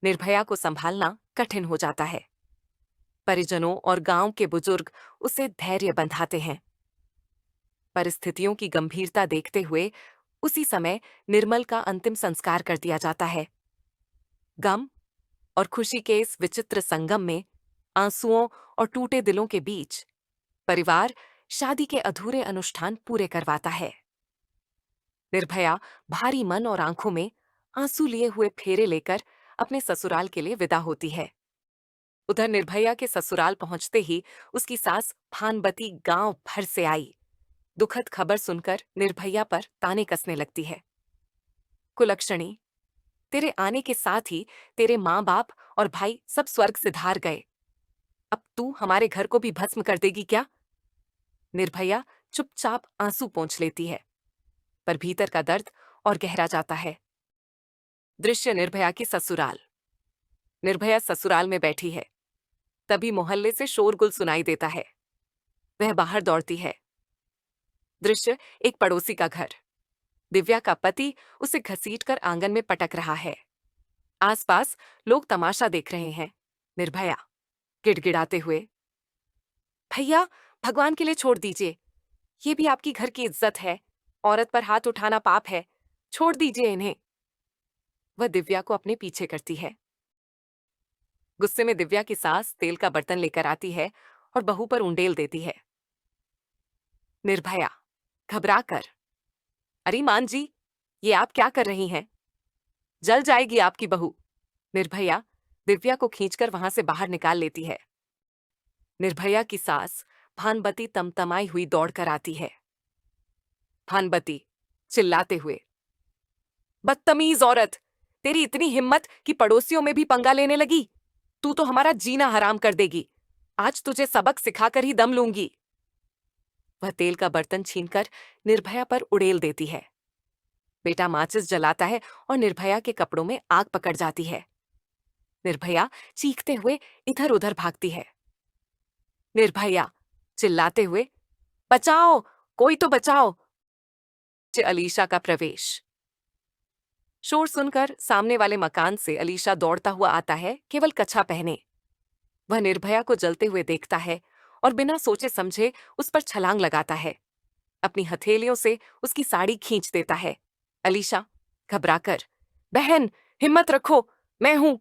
निर्भया को संभालना कठिन हो जाता है। परिजनों और गांव के बुजुर्ग उसे धैर्य बंधाते हैं। परिस्थितियों की गंभीरता देखते हुए उसी समय निर्मल का अंतिम संस्कार कर दिया जाता है। गम और खुशी के इस विचित्र संगम में, आंसुओं और टूटे दिलों के बीच, परिवार शादी के अधूरे अनुष्ठान पूरे करवाता है। निर्भया भारी मन और आंखों में आंसू लिए हुए फेरे लेकर अपने ससुराल के लिए विदा होती है। उधर निर्भया के ससुराल पहुंचते ही उसकी सास भानबती गांव भर से आई। दुखद खबर सुनकर निर्भया पर ताने कसने लगती है। कुलक्षणी, तेरे आने के साथ ही तेरे माँ बाप और भाई सब स्वर्ग सिधार गए। अब तू हमारे घर को भी भस्म कर देगी क्या? निर्भया चुपचाप आंसू पोंछ लेती है, पर भीतर का दर्द और गहरा जाता है। दृश्य निर्भया की ससुराल। निर्भया ससुराल में बैठी है। तभी मोहल्ले से शोरगुल सुनाई देता है। वह बाहर दौड़ती है। दृश्य एक पड़ोसी का घर। दिव्या का पति उसे घसीटकर आंगन में पटक रहा है। आसपास लोग तमाशा देख रहे हैं। निर्भया गिड़गिड़ाते हुए, भैया, भगवान के लिए छोड़ दीजिए। ये भी आपकी घर की इज्जत है। औरत पर हाथ उठाना पाप है। छोड़ दीजिए इन्हें। वह दिव्या को अपने पीछे करती है। गुस्से में दिव्या की सास तेल का बर्तन लेकर आती है और बहू पर उंडेल देती है। निर्भया घबराकर, अरे मान जी, ये आप क्या कर रही हैं? जल जाएगी आपकी बहू। निर्भया दिव्या को खींचकर वहां से बाहर निकाल लेती है। निर्भया की सास भानबती तमतमाई हुई दौड़कर आती है। भानबती चिल्लाते हुए, बदतमीज औरत, तेरी इतनी हिम्मत कि पड़ोसियों में भी पंगा लेने लगी। तू तो हमारा जीना हराम कर देगी। आज तुझे सबक सिखाकर ही दम लूंगी। वह तेल का बर्तन छीनकर निर्भया पर उड़ेल देती है। बेटा माचिस जलाता है और निर्भया के कपड़ों में आग पकड़ जाती है। निर्भया चीखते हुए इधर उधर भागती है। निर्भया चिल्लाते हुए, बचाओ, कोई तो बचाओ। अलीशा का प्रवेश। शोर सुनकर सामने वाले मकान से अलीशा दौड़ता हुआ आता है, केवल कच्छा पहने। वह निर्भया को जलते हुए देखता है और बिना सोचे समझे उस पर छलांग लगाता है। अपनी हथेलियों से उसकी साड़ी खींच देता है। अलीशा घबराकर, बहन, हिम्मत रखो, मैं हूं।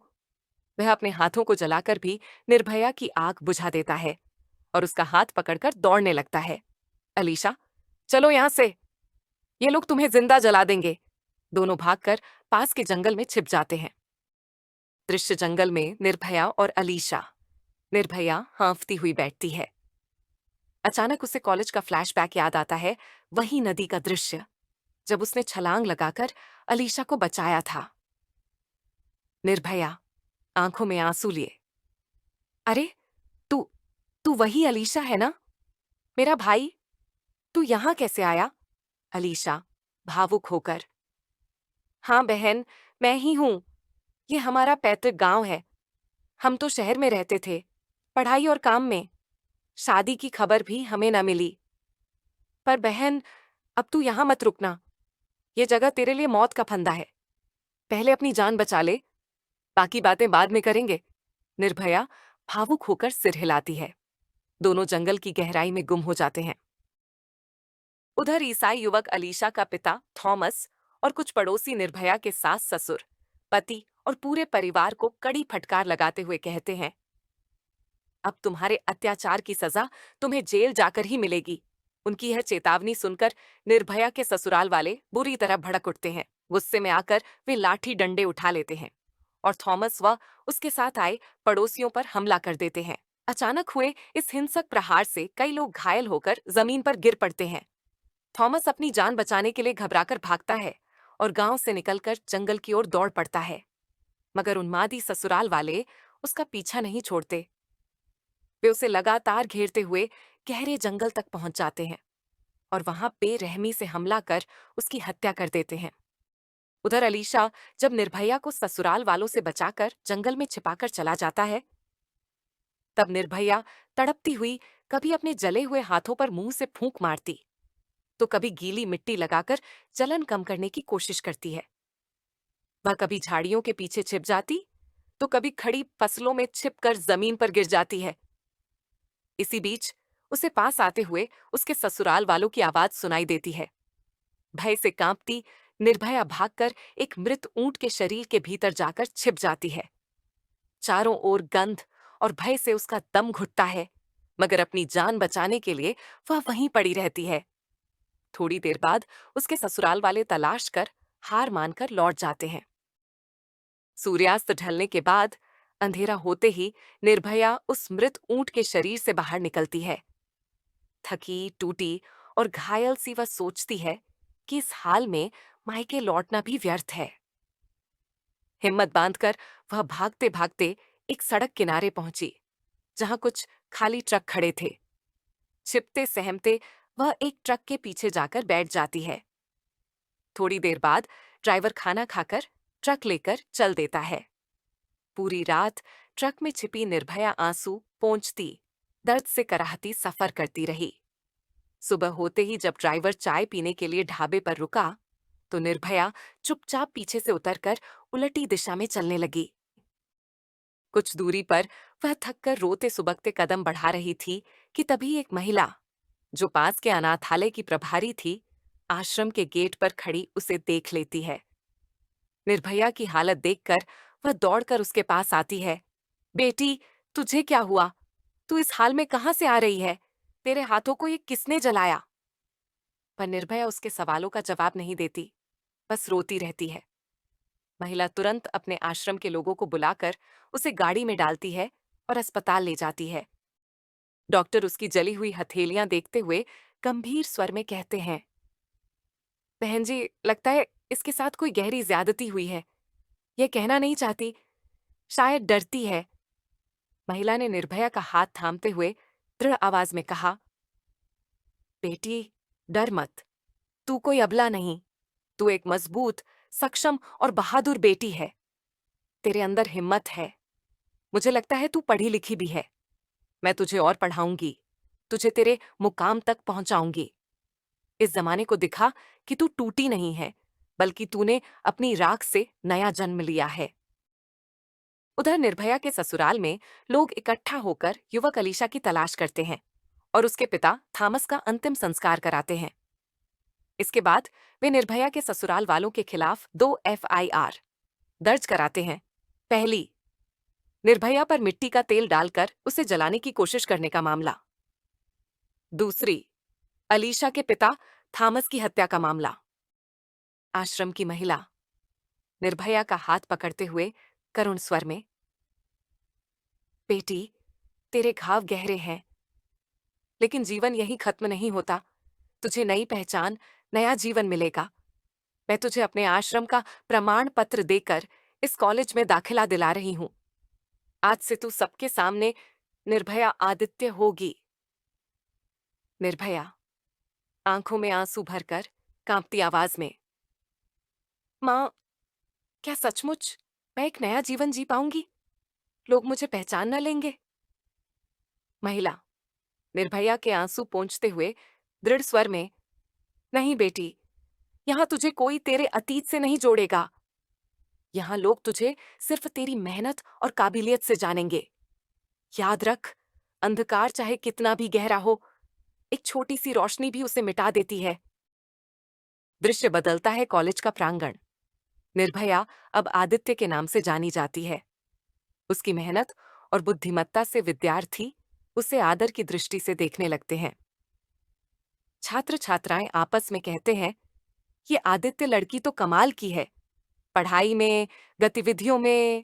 वह अपने हाथों को जलाकर भी निर्भया की आग बुझा देता है और उसका हाथ पकड़कर दौड़ने लगता है। अलीशा, चलो यहां से, ये लोग तुम्हें जिंदा जला देंगे। दोनों भागकर पास के जंगल में छिप जाते हैं। दृश्य जंगल में निर्भया और अलीशा। निर्भया हांफती हुई बैठती है। अचानक उसे कॉलेज का फ्लैशबैक याद आता है, वही नदी का दृश्य जब उसने छलांग लगाकर अलीशा को बचाया था। निर्भया आंखों में आंसू लिए, अरे तू तू वही अलीशा है ना? मेरा भाई, तू यहां कैसे आया? अलीशा भावुक होकर, हाँ बहन, मैं ही हूं। ये हमारा पैतृक गांव है। हम तो शहर में रहते थे, पढ़ाई और काम में। शादी की खबर भी हमें न मिली। पर बहन, अब तू यहां मत रुकना। ये जगह तेरे लिए मौत का फंदा है। पहले अपनी जान बचा ले, बाकी बातें बाद में करेंगे। निर्भया भावुक होकर सिर हिलाती है। दोनों जंगल की गहराई में गुम हो जाते हैं। उधर ईसाई युवक अलीशा का पिता थॉमस और कुछ पड़ोसी निर्भया के सास ससुर, पति और पूरे परिवार को कड़ी फटकार लगाते हुए कहते हैं, अब तुम्हारे अत्याचार की सजा तुम्हें जेल जाकर ही मिलेगी। उनकी यह चेतावनी सुनकर निर्भया के ससुराल वाले बुरी तरह भड़क उठते हैं। गुस्से में आकर वे लाठी डंडे उठा लेते हैं और थॉमस व उसके साथ आए पड़ोसियों पर हमला कर देते हैं। अचानक हुए इस हिंसक प्रहार से कई लोग घायल होकर जमीन पर गिर पड़ते हैं। थॉमस अपनी जान बचाने के लिए घबराकर भागता है और गांव से निकलकर जंगल की ओर दौड़ पड़ता है, मगर उन्मादी ससुराल वाले उसका पीछा नहीं छोड़ते। वे उसे लगातार घेरते हुए गहरे जंगल तक पहुंच जाते हैं और वहां बेरहमी से हमला कर उसकी हत्या कर देते हैं। उधर अलीशा जब निर्भया को ससुराल वालों से बचाकर जंगल में छिपाकर चला जाता है, तब निर्भया तड़पती हुई कभी अपने जले हुए हाथों पर मुंह से फूंक मारती, तो कभी गीली मिट्टी लगाकर जलन कम करने की कोशिश करती है। वह कभी झाड़ियों के पीछे छिप जाती, तो कभी खड़ी फसलों में छिपकर जमीन पर गिर जाती है। इसी बीच उसे पास आते हुए उसके ससुराल वालों की आवाज सुनाई देती है। भय से कांपती निर्भया भागकर एक मृत ऊंट के शरीर के भीतर जाकर छिप जाती है। चारों ओर गंध और भय से उसका दम घुटता है, मगर अपनी जान बचाने के लिए वह वहीं पड़ी रहती है। थोड़ी देर बाद उसके ससुराल वाले तलाश कर हार मानकर लौट जाते हैं। सूर्यास्त ढलने के बाद अंधेरा होते ही निर्भया उस मृत ऊंट के शरीर से बाहर निकलती है। थकी टूटी और घायल सी वह सोचती है कि इस हाल में मायके लौटना भी व्यर्थ है। हिम्मत बांधकर वह भागते भागते एक सड़क किनारे पहुंची, जहां कुछ खाली ट्रक खड़े थे। छिपते सहमते वह एक ट्रक के पीछे जाकर बैठ जाती है। थोड़ी देर बाद ड्राइवर खाना खाकर ट्रक लेकर चल देता है। पूरी रात ट्रक में छिपी निर्भया आंसू पोंछती, दर्द से कराहती सफर करती रही। सुबह होते ही जब ड्राइवर चाय पीने के लिए ढाबे पर रुका, तो निर्भया चुपचाप पीछे से उतरकर उलटी दिशा में चलने लगी। कुछ दूरी पर वह थककर रोते सुबकते कदम बढ़ा रही थी कि तभी एक महिला, जो पास के अनाथालय की प्रभारी थी, आश्रम के गेट पर खड़ी उसे देख लेती है। निर्भया की हालत देखकर वह दौड़कर उसके पास आती है। बेटी, तुझे क्या हुआ? तू इस हाल में कहां से आ रही है? तेरे हाथों को ये किसने जलाया? पर निर्भया उसके सवालों का जवाब नहीं देती, बस रोती रहती है। महिला तुरंत अपने आश्रम के लोगों को बुलाकर उसे गाड़ी में डालती है और अस्पताल ले जाती है। डॉक्टर उसकी जली हुई हथेलियां देखते हुए गंभीर स्वर में कहते हैं, बहन जी, लगता है इसके साथ कोई गहरी ज्यादती हुई है। यह कहना नहीं चाहती, शायद डरती है। महिला ने निर्भया का हाथ थामते हुए दृढ़ आवाज में कहा, बेटी, डर मत। तू कोई अबला नहीं। तू एक मजबूत, सक्षम और बहादुर बेटी है। तेरे अंदर हिम्मत है। मुझे लगता है तू पढ़ी लिखी भी है। मैं तुझे और पढ़ाऊंगी, तुझे तेरे मुकाम तक पहुंचाऊंगी। इस जमाने को दिखा कि तू टूटी नहीं है, बल्कि तूने अपनी राख से नया जन्म लिया है। उधर निर्भया के ससुराल में लोग इकट्ठा होकर युवक अलीशा की तलाश करते हैं और उसके पिता थॉमस का अंतिम संस्कार कराते हैं। इसके बाद वे निर्भया के ससुराल वालों के खिलाफ 2 एफआईआर दर्ज कराते हैं। पहली, निर्भया पर मिट्टी का तेल डालकर उसे जलाने की कोशिश करने का मामला। दूसरी, अलीशा के पिता थॉमस की हत्या का मामला। आश्रम की महिला निर्भया का हाथ पकड़ते हुए करुण स्वर में, बेटी, तेरे घाव गहरे हैं, लेकिन जीवन यहीं खत्म नहीं होता। तुझे नई पहचान, नया जीवन मिलेगा। मैं तुझे अपने आश्रम का प्रमाण पत्र देकर इस कॉलेज में दाखिला दिला रही हूं। आज से तू सबके सामने निर्भया आदित्य होगी। निर्भया आंखों में आंसू भरकर कांपती आवाज में, मां, क्या सचमुच मैं एक नया जीवन जी पाऊंगी? लोग मुझे पहचान न लेंगे? महिला निर्भया के आंसू पोंछते हुए दृढ़ स्वर में, नहीं बेटी, यहां तुझे कोई तेरे अतीत से नहीं जोड़ेगा। यहां लोग तुझे सिर्फ तेरी मेहनत और काबिलियत से जानेंगे। याद रख, अंधकार चाहे कितना भी गहरा हो, एक छोटी सी रोशनी भी उसे मिटा देती है। दृश्य बदलता है कॉलेज का प्रांगण। निर्भया अब आदित्य के नाम से जानी जाती है। उसकी मेहनत और बुद्धिमत्ता से विद्यार्थी उसे आदर की दृष्टि से देखने लगते हैं। छात्र छात्राएं आपस में कहते हैं, ये आदित्य लड़की तो कमाल की है। पढ़ाई में, गतिविधियों में,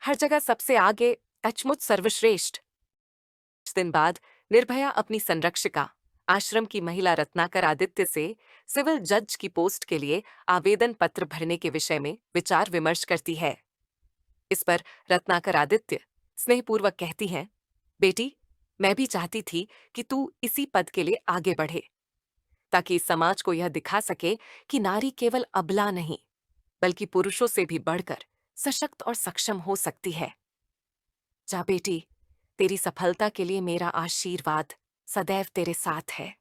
हर जगह सबसे आगे, सचमुच सर्वश्रेष्ठ। कुछ दिन बाद निर्भया अपनी संरक्षिका, आश्रम की महिला रत्नाकर आदित्य से सिविल जज की पोस्ट के लिए आवेदन पत्र भरने के विषय में विचार विमर्श करती है। इस पर रत्नाकर आदित्य स्नेहपूर्वक कहती हैं, बेटी, मैं भी चाहती थी कि तू इसी पद के लिए आगे बढ़े, ताकि इस समाज को यह दिखा सके कि नारी केवल अबला नहीं, बल्कि पुरुषों से भी बढ़कर सशक्त और सक्षम हो सकती है। जा बेटी, तेरी सफलता के लिए मेरा आशीर्वाद सदैव तेरे साथ है।